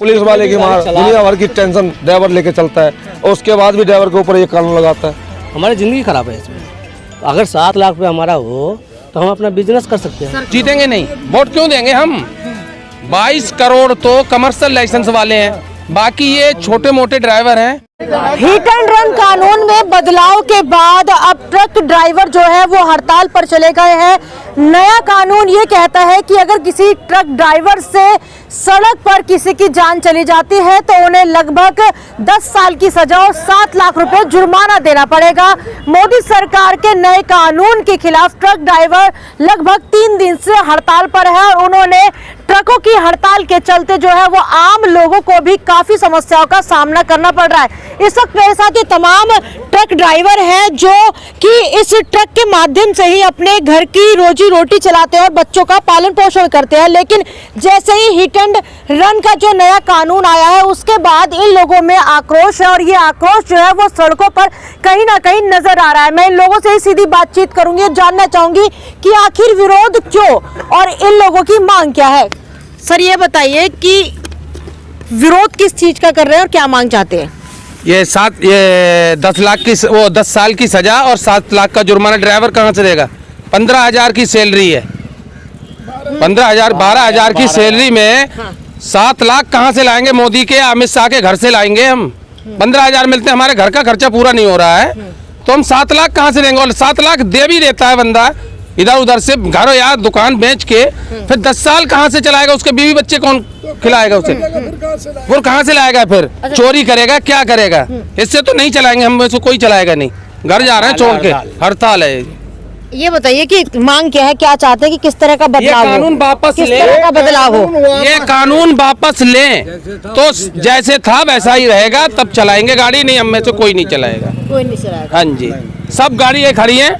Police वाले की दुनिया भर की टेंशन ड्राइवर लेके चलता है और उसके बाद भी ड्राइवर के ऊपर ये कानून लगाता है। हमारी ज़िंदगी खराब है इसमें। अगर 7 लाख रुपए हमारा हो तो हम अपना बिजनेस कर सकते हैं। जीतेंगे नहीं, वोट क्यों देंगे हम? 22 करोड़ तो कमर्शियल लाइसेंस वाले हैं, बाकी ये छोटे मोटे ड्राइवर हैं। हिट एंड रन कानून में बदलाव के बाद अब ट्रक ड्राइवर जो है वो हड़ताल पर चले गए हैं। नया कानून ये कहता है कि अगर किसी ट्रक ड्राइवर से सड़क पर किसी की जान चली जाती है तो उन्हें लगभग 10 साल की सजा और 7 लाख रुपए जुर्माना देना पड़ेगा। मोदी सरकार के नए कानून के खिलाफ ट्रक ड्राइवर लगभग 3 दिन से हड़ताल पर है और उन्होंने ट्रकों की हड़ताल के चलते जो है वो आम लोगों को भी काफी समस्याओं का सामना करना पड़ रहा है। इस वक्त मेरे साथ ये तमाम ट्रक ड्राइवर हैं जो कि इस ट्रक के माध्यम से ही अपने घर की रोजी रोटी चलाते हैं और बच्चों का पालन पोषण करते हैं। लेकिन जैसे ही हिट एंड रन का जो नया कानून आया है उसके बाद इन लोगों में आक्रोश है और ये आक्रोश जो है वो सड़कों पर कहीं ना कहीं नजर आ रहा है। मैं इन लोगों से ही सीधी बातचीत करूंगी और जानना चाहूंगी कि आखिर विरोध क्यों और इन लोगों की मांग क्या है। सर ये बताइए कि विरोध किस चीज का कर रहे हैं और क्या मांग चाहते हैं? ये 10 साल की सजा और 7 लाख का जुर्माना ड्राइवर कहाँ से देगा? 15,000 की सैलरी है, 15,000 12,000 की सैलरी में 7 लाख कहाँ से लाएंगे? मोदी के अमित शाह के घर से लाएंगे हम। 15,000 मिलते हैं, हमारे घर का खर्चा पूरा नहीं हो रहा है तो हम 7 लाख कहाँ से देंगे? और 7 लाख दे भी देता है बंदा इधर उधर से घर या दुकान बेच के, फिर 10 साल कहाँ से चलाएगा? उसके बीवी बच्चे कौन खिलाएगा उसे? वो कहाँ से लाएगा? फिर चोरी करेगा, क्या करेगा? इससे तो नहीं चलाएंगे हम, इसको कोई चलाएगा नहीं। घर जा रहे हैं छोड़ के, हड़ताल है। ये बताइए कि मांग क्या है, क्या चाहते हैं कि किस तरह का बदलाव हो? कानून वापस किस तरह का बदलाव हो? ये कानून वापस लें तो जैसे था वैसा ही रहेगा, तब चलाएंगे गाड़ी। नहीं, हम में से कोई नहीं चलाएगा। कोई नहीं चलाएगा। हाँ जी, सब गाड़ी ये खड़ी है,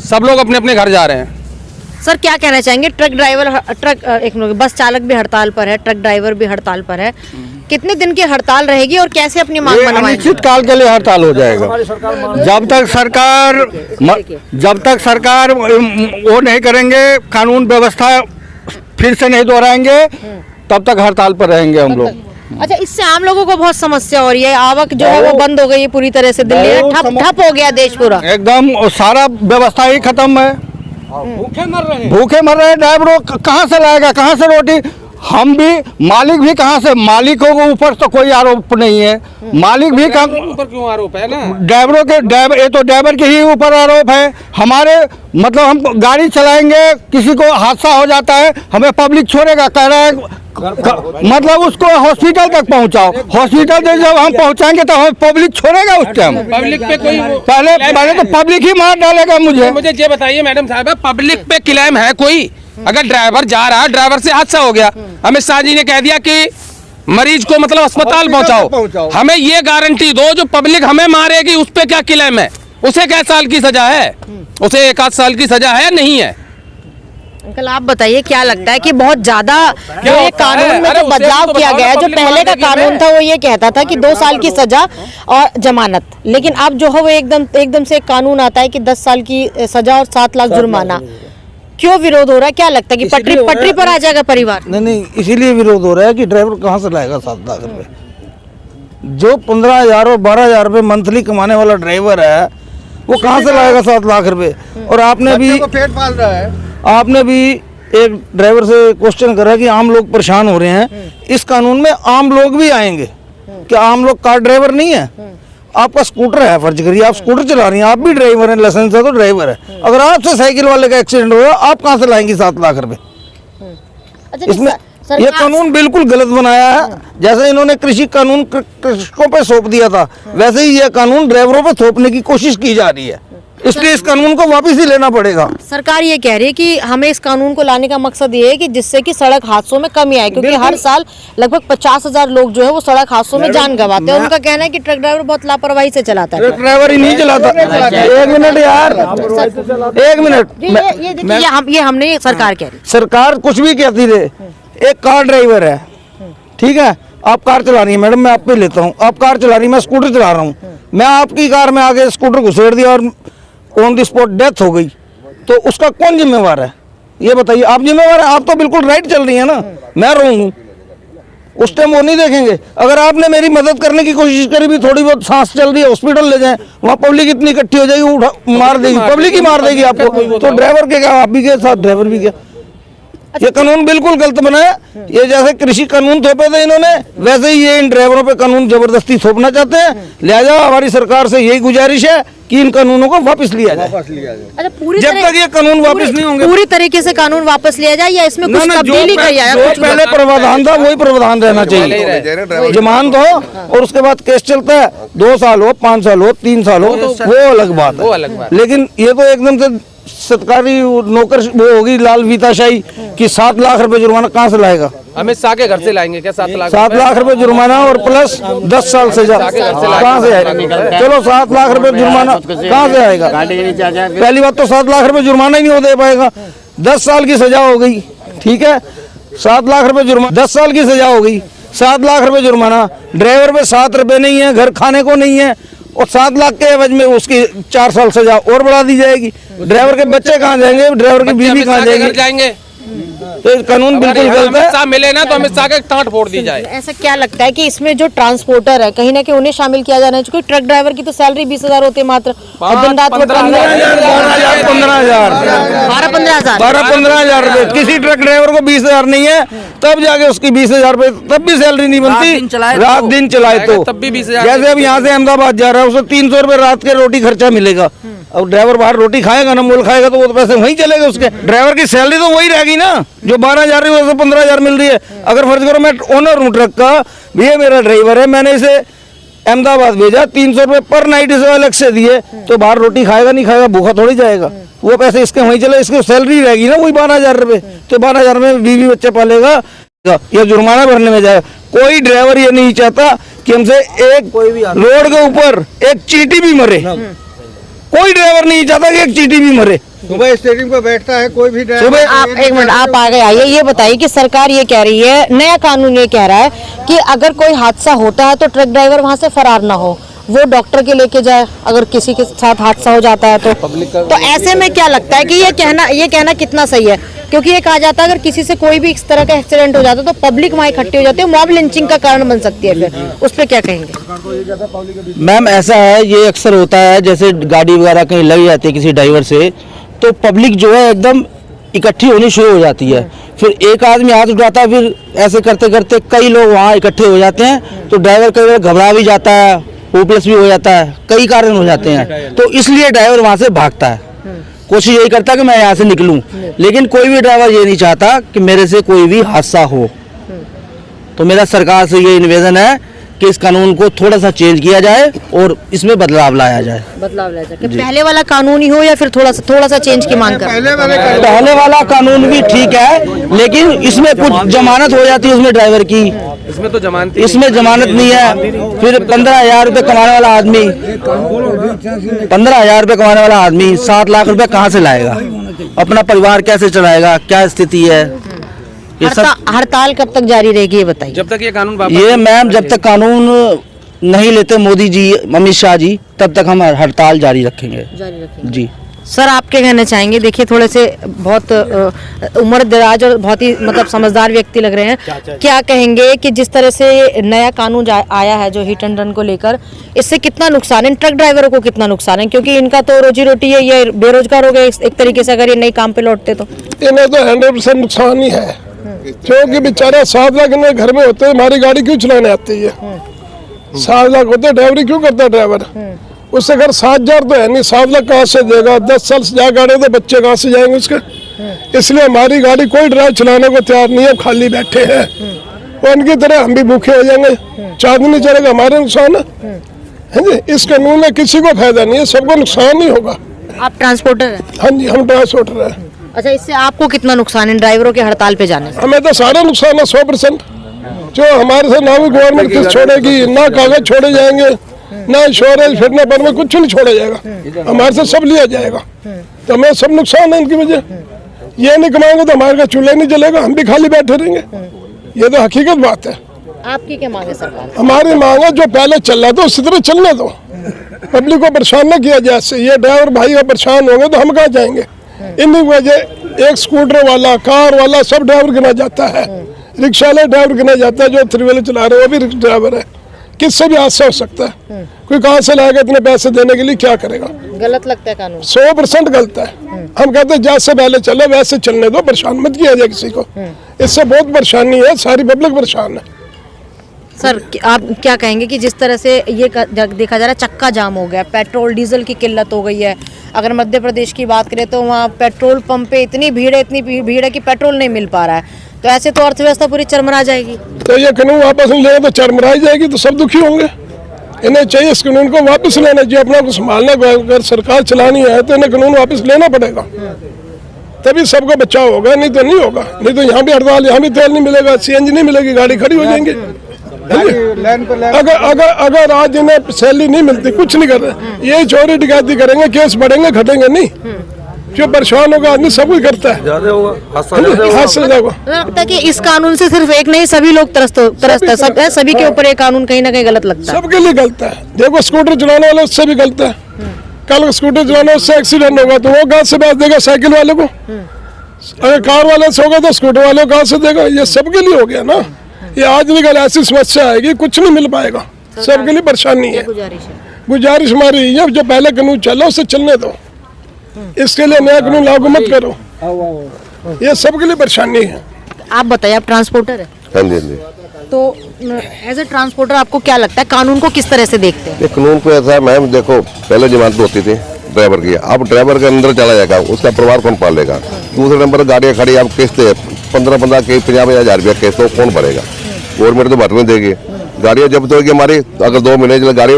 सब लोग अपने अपने घर जा रहे हैं। सर क्या कहना चाहेंगे? ट्रक ड्राइवर एक मिनट, बस चालक भी हड़ताल पर है, ट्रक ड्राइवर भी हड़ताल पर है। कितने दिन की हड़ताल रहेगी और कैसे अपनी मांग मनवाएंगे? अनिश्चित काल के लिए हड़ताल हो जाएगा। जब तक सरकार वो नहीं करेंगे, कानून व्यवस्था फिर से नहीं दोहराएंगे, तब तक हड़ताल पर रहेंगे हम लोग। अच्छा, इससे आम लोगों को बहुत समस्या हो रही है। आवक जो है वो बंद हो गई है पूरी तरह से, दिल्ली में ठप हो गया देश पूरा एकदम, सारा व्यवस्था ही खत्म है। भूखे मर रहे हैं ड्राइवरों, कहाँ से लाएगा, कहाँ से रोटी? हम भी, मालिक भी कहाँ से? मालिकों के ऊपर तो कोई आरोप नहीं है, मालिक भी ऊपर क्यों आरोप है ना? ड्राइवरों के, ये तो ड्राइवर के ही ऊपर आरोप है। हमारे मतलब हम गाड़ी चलाएंगे, किसी को हादसा हो जाता है, हमें पब्लिक छोड़ेगा? कह रहा है मतलब उसको हॉस्पिटल तक पहुंचाओ। हॉस्पिटल तक जब हम पहुंचाएंगे तो हमें पब्लिक छोड़ेगा उस टाइम? पब्लिक पे कोई पहले तो पब्लिक ही मार डालेगा। मुझे ये बताइए मैडम साहब, पब्लिक पे क्लेम है कोई? अगर ड्राइवर जा रहा है, ड्राइवर से हादसा हो गया, अमित शाह जी ने कह दिया कि मरीज को मतलब अस्पताल पहुंचाओ, हमें ये गारंटी दो जो पब्लिक हमें मारेगी उस पे क्या क्लेम है? उसे क्या साल की सजा है? उसे 1 आध साल की सजा है या नहीं है? अंकल आप बताइए, क्या लगता है कि बहुत ज्यादा जो ये कानून में जो बदलाव किया गया है? जो पहले का कानून था वो ये कहता था कि 2 साल की सजा और जमानत, लेकिन अब जो है वो एकदम से एक कानून आता है कि 10 साल की सजा और 7 लाख जुर्माना। क्यों विरोध हो रहा है? क्या लगता है कि पटरी पर आ जाएगा परिवार? नहीं, इसीलिए विरोध हो रहा है कि ड्राइवर कहाँ से लाएगा 7 लाख रुपए? जो 15,000 और 12,000 रुपए मंथली कमाने वाला ड्राइवर है वो कहाँ से लाएगा 7 लाख रुपए? और आपने भी पेट पाल रहा है। आपने भी एक ड्राइवर से क्वेश्चन करा कि आम लोग परेशान हो रहे हैं, इस कानून में आम लोग भी आएंगे। क्या आम लोग कार ड्राइवर नहीं है? आपका स्कूटर है, फर्ज करिए आप स्कूटर चला रही हैं, आप भी ड्राइवर हैं, लाइसेंस है तो ड्राइवर है। अगर आपसे साइकिल वाले का एक्सीडेंट हो, आप कहाँ से लाएंगी 7 लाख रुपए? इसमें ये कानून बिल्कुल गलत बनाया है। जैसे इन्होंने कृषि कानून कृषकों पे सौंप दिया था, वैसे ही ये कानून ड्राइवरों पे थोपने की कोशिश की जा रही है, इसलिए इस कानून को वापस ही लेना पड़ेगा। सरकार ये कह रही है कि हमें इस कानून को लाने का मकसद ये है कि जिससे कि सड़क हादसों में कमी आए, क्योंकि हर साल लगभग 50,000 लोग जो है वो सड़क हादसों में जान गंवाते हैं। उनका कहना है कि ट्रक ड्राइवर बहुत लापरवाही से चलाता है। ट्रक ड्राइवर ही नहीं चलाता। 1 मिनट यार, 1 मिनट, ये हमने सरकार कह रही, सरकार कुछ भी कहती रहे। एक कार ड्राइवर है, ठीक है, आप कार चला रही है मैडम, मैं आप पे लेता हूँ, आप कार चला रही है, मैं स्कूटर चला रहा हूँ, मैं आपकी कार में आगे स्कूटर घुसेड़ दिया और ऑन द स्पॉट डेथ हो गई, तो उसका कौन जिम्मेवार है? ये बताइए। आप जिम्मेवार है? आप तो बिल्कुल राइट चल रही है ना, मैं रोंग हूँ। उस टाइम वो नहीं देखेंगे। अगर आपने मेरी मदद करने की कोशिश करी भी, थोड़ी बहुत सांस चल रही है, हॉस्पिटल ले जाएं, वहाँ पब्लिक इतनी इकट्ठी हो जाएगी, मार देगी, पब्लिक ही मार देगी आपको। तो ड्राइवर के क्या, आप भी के साथ ड्राइवर भी क्या। ये कानून बिल्कुल गलत बनाया। ये जैसे कृषि कानून थोपे थे इन्होंने, वैसे ही ये इन ड्राइवरों पे कानून जबरदस्ती थोपना चाहते हैं। लिहाजा हमारी सरकार से यही गुजारिश है कि इन कानूनों को वापस लिया जाए। अच्छा, पूरी जब तक ये कानून वापस नहीं होंगे, पूरी तरीके से कानून वापस लिया जाए या इसमें कुछ ना, तब्दीली की जाए? जो पहले प्रावधान था वही प्रावधान रहना चाहिए। जमानत हो और उसके बाद केस चलता है, 2 साल हो, 5 साल हो, 3 साल हो, वो अलग बात है। लेकिन ये तो एकदम से सरकारी नौकर वो होगी लाल फीताशाही कि 7 लाख रुपए जुर्माना कहाँ से लाएगा? अमित शाह के घर से लाएंगे क्या 7 लाख? 7 लाख रुपए जुर्माना और प्लस 10 साल सजा कहाँ से आएगा? चलो 7 लाख रुपए जुर्माना कहाँ से आएगा? पहली बात तो 7 लाख रुपए जुर्माना ही नहीं हो दे पाएगा। 10 साल की सजा हो गई, ठीक है, 7 लाख रुपए जुर्माना, 10 साल की सजा हो गई, 7 लाख रुपए जुर्माना। ड्राइवर पे 7 रुपए नहीं है, घर खाने को नहीं है, और 7 लाख के एवज में उसकी 4 साल सजा और बढ़ा दी जाएगी। ड्राइवर के बच्चे कहाँ जाएंगे? ड्राइवर की बीवी कहाँ जाएगी? तो कानून बिल्कुल गलत है। शाह मिले ना तो अमित शाह के टाँट फोड़ दी जाए। ऐसा क्या लगता है कि इसमें जो ट्रांसपोर्टर है कहीं ना कहीं उन्हें शामिल किया जाना है? क्योंकि ट्रक ड्राइवर की तो सैलरी 20,000 होती है मात्र, और दिन रात में 15,000 12-15,000 रुपए। किसी ट्रक ड्राइवर को 20,000 नहीं है, तब जाके उसकी 20,000 रुपए, तब भी सैलरी नहीं बनती। रात दिन चलाए तो तब भी 20,000। जैसे अब यहाँ से अहमदाबाद जा रहा है, उसे 300 रुपए रात के रोटी खर्चा मिलेगा। अब ड्राइवर बाहर रोटी खाएगा ना, मोल खाएगा, तो वो तो पैसे वहीं चलेगा उसके। ड्राइवर की सैलरी तो वही रहेगी ना, जो 12,000 रही है वैसे 15,000 मिल रही है। अगर फर्ज करो मैं ओनर हूँ ट्रक का, ये मेरा ड्राइवर है, मैंने इसे अहमदाबाद भेजा, 300 रुपए पर नाइट इसे अलग से दिए, तो बाहर रोटी खाएगा नहीं खाएगा, भूखा थोड़ी जाएगा। वो पैसे इसके वहीं चले, इसकी सैलरी रहेगी ना वही 12,000 रुपए। तो 12,000 में बीवी बच्चे पालेगा या जुर्माना भरने में जाएगा। कोई ड्राइवर ये नहीं चाहता कि हमसे एक रोड के ऊपर एक चींटी भी मरे। कोई ड्राइवर नहीं चाहता कि एक चींटी भी मरे। सुबह स्टेडियम पे बैठता है कोई भी ड्राइवर। आप एक मिनट, आप आगे आइए, ये बताइए कि सरकार ये कह रही है, नया कानून ये कह रहा है कि अगर कोई हादसा होता है तो ट्रक ड्राइवर वहां से फरार ना हो, वो डॉक्टर के लेके जाए अगर किसी के साथ हादसा हो जाता है तो ऐसे में क्या लगता है कि ये कहना कितना सही है? क्योंकि ये कहा जाता है अगर किसी से कोई भी इस तरह का एक्सीडेंट हो जाता है तो पब्लिक वहाँ इकट्ठी हो जाती है, मॉब लिंचिंग का कारण बन सकती है। फिर उस पर क्या कहेंगे? मैम ऐसा है, ये अक्सर होता है, जैसे गाड़ी वगैरह कहीं लग जाती है किसी ड्राइवर से, तो पब्लिक जो है एकदम इकट्ठी होनी शुरू हो जाती है। फिर एक आदमी हाथ उठाता है, फिर ऐसे करते करते कई लोग वहाँ इकट्ठे हो जाते हैं, तो ड्राइवर कई बार घबरा भी जाता है, होपलेस भी हो जाता है, कई कारण हो जाते हैं। तो इसलिए ड्राइवर वहाँ से भागता है, कोशिश यही करता है कि मैं यहाँ से निकलूं। लेकिन कोई भी ड्राइवर ये नहीं चाहता कि मेरे से कोई भी हादसा हो। तो मेरा सरकार से ये निवेदन है कि इस कानून को थोड़ा सा चेंज किया जाए और इसमें बदलाव लाया जाए। कि पहले वाला कानून ही हो या फिर थोड़ा सा चेंज की मांग कर? पहले वाला कानून भी ठीक है, लेकिन इसमें कुछ जमानत हो जाती है उसमें ड्राइवर की, इसमें तो जमानत इसमें जमानत नहीं है। फिर 15,000 रुपए कमाने वाला आदमी 15,000 रुपए कमाने वाला आदमी 7 लाख रुपए कहाँ से लाएगा? अपना परिवार कैसे चलाएगा? क्या स्थिति है? ये सब हड़ताल कब तक जारी रहेगी ये बताइए? जब तक ये कानून ये मैम जब तक कानून नहीं लेते मोदी जी, अमित शाह जी, तब तक हम हड़ताल जारी रखेंगे। जी सर, आप क्या कहना चाहेंगे? देखिए थोड़े से बहुत उम्र दराज और बहुत ही मतलब समझदार व्यक्ति लग रहे हैं। क्या कहेंगे कि जिस तरह से नया कानून आया है जो हिट एंड रन को लेकर, इससे कितना नुकसान है? ट्रक ड्राइवरों को कितना नुकसान है? क्योंकि इनका तो रोजी रोटी है, ये बेरोजगार हो गए एक तरीके से अगर ये नए काम पे लौटते तो। इन्हें तो 100% नुकसान ही है, क्योंकि बेचारा 7 लाख इन्हें घर में होते, हमारी गाड़ी क्यों चलाने आती है? 7 लाख होते, ड्राइवरी क्यों करता है ड्राइवर? उससे अगर 7,000 तो है नहीं, 7 लाख कहाँ से देगा? 10 साल से जा गाड़ी तो बच्चे कहाँ से जाएंगे उसके? इसलिए हमारी गाड़ी कोई ड्राइव चलाने को तैयार नहीं है, खाली बैठे हैं। और उनकी तरह हम भी भूखे हो जाएंगे, चांदनी चलेगा, हमारे नुकसान है जी। इस कानून में किसी को फायदा नहीं है, सबको नुकसान ही होगा। आप ट्रांसपोर्टर हैं? हाँ जी, हम ट्रांसपोर्टर हैं। अच्छा, इससे आपको कितना नुकसान है ड्राइवरों के हड़ताल पे जाने से? हमें तो सारा नुकसान है 100%। जो हमारे से ना भी गवर्नमेंट किस्त छोड़ेगी, ना कागज छोड़े जाएंगे, ना इंश्योरेंस फिटनेस पर में कुछ नहीं छोड़ा जाएगा, हमारे से सब लिया जाएगा। तो हमें सब नुकसान है इनकी वजह। ये नहीं कमाएंगे तो हमारे का चूल्हा नहीं जलेगा, हम भी खाली बैठे रहेंगे। ये तो हकीकत बात है। आपकी क्या मांग है सरकार? हमारी मांग है जो पहले चल रहा था उसी तरह चलने दो, पब्लिक को परेशान न किया जाए। इससे ये ड्राइवर भाई परेशान होंगे तो हम कहाँ जाएंगे? इन्हीं वजह एक स्कूटर वाला, कार वाला, सब ड्राइवर गिना जाता है। रिक्शा वाले ड्राइवर गिना जाता है, जो 3 व्हीलर चला रहे हैं वो भी ड्राइवर है, किससे भी हादसा हो सकता है। कोई कहाँ से लाएगा इतने पैसे देने के लिए, क्या करेगा? गलत लगता है कानून? 100% गलत है। हम कहते हैं जैसे पहले चले वैसे चलने दो, परेशान मत किया जाए किसी को, इससे बहुत परेशानी है, सारी पब्लिक परेशान है। सर आप क्या कहेंगे कि जिस तरह से ये देखा जा रहा है चक्का जाम हो गया, पेट्रोल डीजल की किल्लत हो गई है, अगर मध्य प्रदेश की बात करें तो वहाँ पेट्रोल पंप पे इतनी भीड़ है कि पेट्रोल नहीं मिल पा रहा है, तो ऐसे तो अर्थव्यवस्था पूरी चरमरा जाएगी। तो ये कानून वापस नहीं लेगा तो चरमराई जाएगी, तो सब दुखी होंगे। इन्हें चाहिए इस कानून को वापस लेना चाहिए, अपना को संभालना। अगर सरकार चलानी है तो इन्हें कानून वापस लेना पड़ेगा, तभी सबका बचाव होगा, नहीं तो नहीं होगा। नहीं तो यहाँ भी हड़ताल, यहाँ भी तेल नहीं मिलेगा, CNG नहीं मिलेगी, गाड़ी खड़ी हो जाएंगी। अगर आज इन्हें सैलरी नहीं मिलती, कुछ नहीं कर रहे, ये चोरी डकैती करेंगे, केस बढ़ेंगे घटेंगे नहीं, जो परेशान होगा आदमी सब कुछ करता है, हादसा होगा। लगता है कि इस कानून से सिर्फ एक नहीं सभी लोग तरसते हैं, सभी के ऊपर ये कानून कहीं ना कहीं गलत लगता है। सबके लिए गलत है। देखो स्कूटर चलाने वाले उससे भी गलत है, कल स्कूटर चलाने उससे एक्सीडेंट होगा तो वो कहाँ से बेच देगा साइकिल वाले को? अगर कार वाले से होगा तो स्कूटर वाले को कहाँ से देगा? ये सबके लिए हो गया ना। ये आज निकल ऐसी समस्या आएगी, कुछ नहीं मिल पाएगा, सबके लिए परेशानी है। गुजारिश हमारी ये जो पहले कानून चला उससे चलने दो, इसके लिए नया कानून लागू मत करो, ये सबके लिए परेशानी है। आप बताइए, आप ट्रांसपोर्टर है? हाँ जी, हाँ जी। तो एज ए ट्रांसपोर्टर आपको क्या लगता है कानून को किस तरह से देखते हैं? ये कानून को ऐसा है मैम, देखो पहले जमानत होती थी ड्राइवर की, अब ड्राइवर के अंदर चला जाएगा, उसका परिवार कौन पालेगा? दूसरे नंबर पर गाड़ियाँ खड़ी, अब किस्त 15-15 के 50,000 रुपया किस्त, तो कौन भरेगा? गवर्नमेंट तो भर नहीं देगी। गाड़ियाँ जब्त होगी हमारी, अगर 2 महीने चले गाड़ी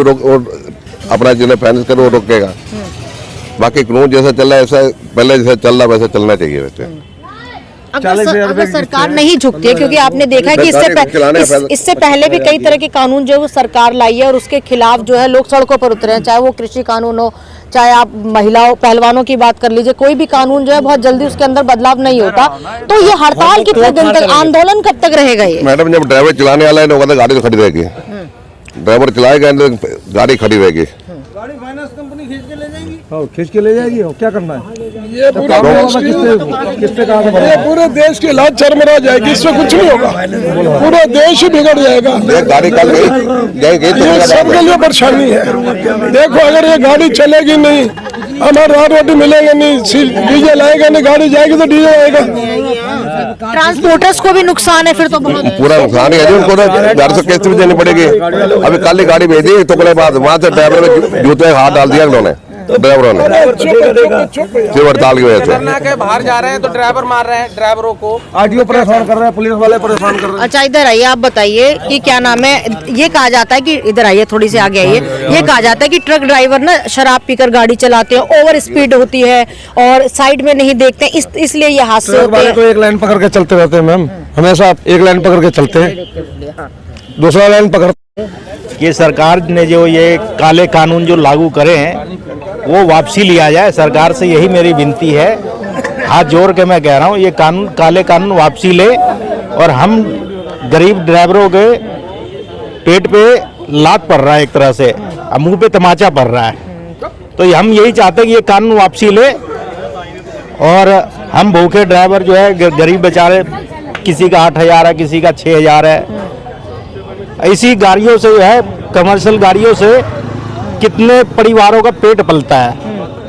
अपना जिन्हें फाइनेंस करे वो रोकेगा। बाकी कानून जैसा चल रहा है ऐसा पहले जैसा चल रहा वैसा चलना चाहिए। वैसे अगर सरकार नहीं झुकती है, क्योंकि आपने देखा है कि इससे पहले भी कई तरह के कानून जो है वो सरकार लाई है और उसके खिलाफ जो है लोग सड़कों पर उतरे हैं, चाहे वो कृषि कानून हो, चाहे आप महिलाओं पहलवानों की बात कर लीजिए, कोई भी कानून जो है बहुत जल्दी उसके अंदर बदलाव नहीं होता। तो ये हड़ताल कितने दिन तक, आंदोलन कब तक रहेगा ये? मैडम जब ड्राइवर चलाने वाला है होगा तो गाड़ी तो खड़ी रहेगी, ड्राइवर चलाएगा गाड़ी खड़ी रहेगी, गाड़ी फाइनेंस कंपनी खींच के ले जाएगी, खींच के ले जाएगी, क्या करना है? ये पूरे देश की हालात चरमरा जाएगी, इसमें कुछ नहीं होगा, पूरा देश ही बिगड़ जाएगा। गाड़ी कल ये सबके लिए परेशानी है। देखो अगर ये गाड़ी चलेगी नहीं, हमारे रात रोटी मिलेगा नहीं, डीजल आएगा नहीं, गाड़ी जाएगी तो डीजल आएगा। ट्रांसपोर्टर्स को भी नुकसान है फिर तो बहुत। पूरा नुकसान है, उनको घर से किस्त भी देनी पड़ेगी। अभी कल ही गाड़ी भेजी तो कल बाद वहाँ से ड्राइवर में जूते हाथ डाल दिया उन्होंने, ड्राइवरों ने सिर्फ हड़ताल की वजह से। बाहर जा रहे हैं तो ड्राइवर मार रहे हैं ड्राइवरों को, आरटीओ परेशान कर रहे हैं, पुलिस वाले परेशान कर रहे हैं। अच्छा इधर आइए, आप बताइए कि क्या नाम है, ये कहा जाता है कि इधर आइए थोड़ी सी आगे आइए, ये कहा जाता है कि ट्रक ड्राइवर ना शराब पीकर गाड़ी चलाते हैं, ओवर स्पीड होती है और साइड में नहीं देखते, इसलिए ये हादसे होते हैं। तो एक लाइन पकड़ के चलते रहते हैं मैम, हमेशा एक लाइन पकड़ के चलते हैं, दूसरा लाइन पकड़। ये सरकार ने जो ये काले कानून जो लागू करे हैं वो वापसी लिया जाए, सरकार से यही मेरी विनती है, हाथ जोड़ के मैं कह रहा हूँ, ये कानून काले कानून वापसी ले और हम गरीब ड्राइवरों के पेट पे लात पड़ रहा है एक तरह से, मुंह पे तमाचा पड़ रहा है, तो हम यही चाहते हैं कि ये कानून वापसी ले और हम भूखे ड्राइवर जो है गरीब बेचारे, किसी का 8,000 है, किसी का 6,000 है, ऐसी गाड़ियों से जो है कमर्शियल गाड़ियों से कितने परिवारों का पेट पलता है,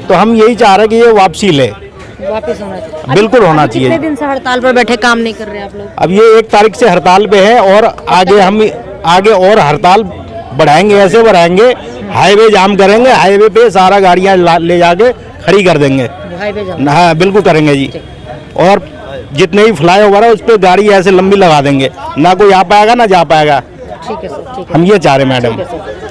तो हम यही चाह रहे हैं कि ये वापसी ले, वापस होना चाहिए, बिल्कुल होना चाहिए। कितने दिन से हड़ताल पर बैठे काम नहीं कर रहे आप लोग? अब ये 1 तारीख से हड़ताल पे है और आगे और हड़ताल बढ़ाएंगे, ऐसे बढ़ाएंगे, हाईवे जाम करेंगे, हाईवे पे सारा गाड़ियां ले जाके खड़ी कर देंगे। हाँ बिल्कुल करेंगे जी, और जितने भी फ्लाईओवर है उस पर गाड़ी ऐसे लंबी लगा देंगे, ना कोई आ पाएगा ना जा पाएगा। ठीक है सर, ठीक है। हम ये चाह रहे मैडम।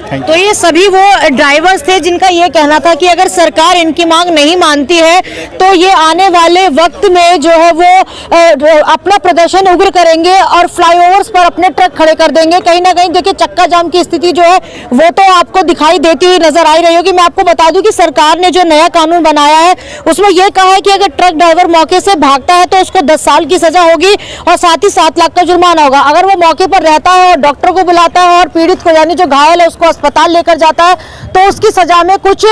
तो ये सभी वो ड्राइवर्स थे जिनका ये कहना था कि अगर सरकार इनकी मांग नहीं मानती है तो ये आने वाले वक्त में जो है वो अपना प्रदर्शन उग्र करेंगे और फ्लाईओवर्स पर अपने ट्रक खड़े कर देंगे। कहीं ना कहीं देखिए चक्का जाम की स्थिति जो है वो तो आपको दिखाई देती हुई नजर आ रही होगी। मैं आपको बता दूं कि सरकार ने जो नया कानून बनाया है उसमें यह कहा है कि अगर ट्रक ड्राइवर मौके से भागता है तो उसको 10 साल की सजा होगी और साथ ही 7 लाख का जुर्माना होगा। अगर वो मौके पर रहता है और डॉक्टर को बुलाता है और पीड़ित को यानी जो घायल है उसको अस्पताल लेकर जाता है तो उसकी सजा में कुछ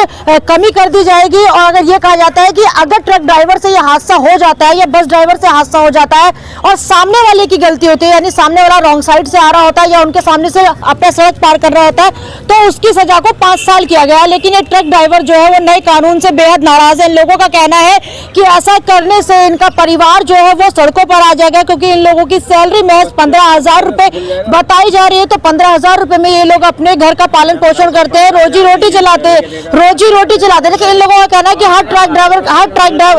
कमी कर दी जाएगी। और अगर ये कहा जाता है कि अगर ट्रक ड्राइवर से ये हादसा हो जाता है या बस ड्राइवर से हादसा हो जाता है और सामने वाले की गलती होती है, यानी सामने वाला रॉन्ग साइड से आ रहा होता है या उनके सामने से अपना सड़क पार कर रहा होता है, तो उसकी सजा को 5 साल किया गया है। लेकिन ये ट्रक ड्राइवर जो है वो नए कानून से बेहद नाराज है। इन लोगों का कहना है कि ऐसा करने से इनका परिवार जो है वो सड़कों पर आ जाएगा, क्योंकि इन लोगों की सैलरी महज 15,000 रुपए बताई जा रही है। तो 15,000 रुपए में ये लोग अपने घर का पालन पोषण करते हैं, रोजी रोटी चलाते हैं। लेकिन इन लोगों का कहना है कि हर ट्रक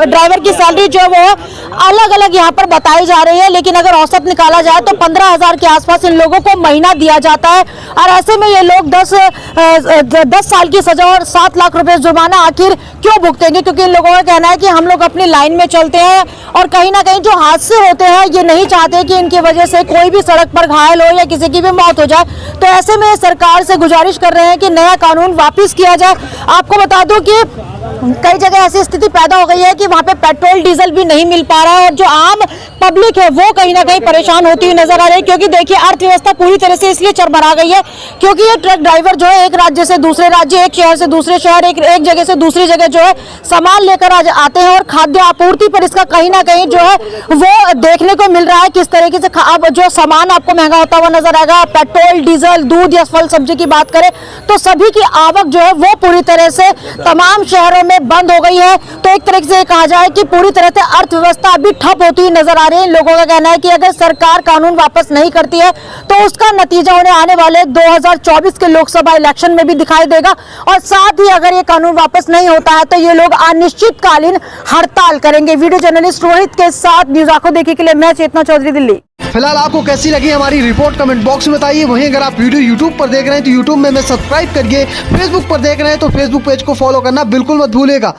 ड्राइवर की सैलरी जो है वो अलग अलग यहाँ पर बताई जा रही है। लेकिन अगर औसत निकाला जाए तो 15,000 के आसपास इन लोगों को महीना दिया जाता है। और ऐसे में ये लोग 10 साल की सजा और 7 लाख रुपए जुर्माना आखिर क्यों भुगतेंगे? क्योंकि इन लोगों का कहना है कि हम लोग अपनी लाइन में चलते हैं और कहीं ना कहीं जो हादसे होते हैं ये नहीं चाहते कि इनकी वजह से कोई भी सड़क पर घायल हो या किसी की भी मौत हो जाए। तो ऐसे में सरकार से गुजारिश कर रहे हैं कि नया कानून वापस किया जाए। आपको बता दूं कि कई जगह ऐसी स्थिति पैदा हो गई है कि वहां पे पेट्रोल डीजल भी नहीं मिल पा रहा है और जो आम पब्लिक है वो कहीं ना कहीं परेशान होती हुई नजर आ रही है। क्योंकि देखिए अर्थव्यवस्था पूरी तरह से इसलिए चरमरा गई है क्योंकि ये ट्रक ड्राइवर जो है एक राज्य से दूसरे राज्य, एक शहर से दूसरे शहर, एक जगह से दूसरी जगह जो है सामान लेकर आते हैं और खाद्य आपूर्ति पर इसका कहीं ना कहीं जो है वो देखने को मिल रहा है किस तरीके से अब जो सामान आपको महंगा होता हुआ नजर आएगा। पेट्रोल, डीजल, दूध या फल सब्जी की बात करें तो सभी की आवक जो है वो पूरी तरह से तमाम शहरों में बंद हो गई है। तो एक तरीके से कहा जाए कि पूरी तरह से अर्थव्यवस्था अभी ठप होती हुई नजर आ रही है। लोगों का कहना है कि अगर सरकार कानून वापस नहीं करती है तो उसका नतीजा उन्हें आने वाले 2024 के लोकसभा इलेक्शन में भी दिखाई देगा। और साथ ही अगर ये कानून वापस नहीं होता है तो ये लोग अनिश्चितकालीन हड़ताल करेंगे। वीडियो जर्नलिस्ट रोहित के साथ न्यूज़ आंखों देखी के लिए मैं चेतना चौधरी, दिल्ली। फिलहाल आपको कैसी लगी हमारी रिपोर्ट कमेंट बॉक्स में बताइए। वहीं अगर आप वीडियो यूट्यूब पर देख रहे हैं तो यूट्यूब में सब्सक्राइब करिए, फेसबुक पर देख रहे हैं तो फेसबुक पेज को फॉलो करना बिल्कुल मत भूलिएगा।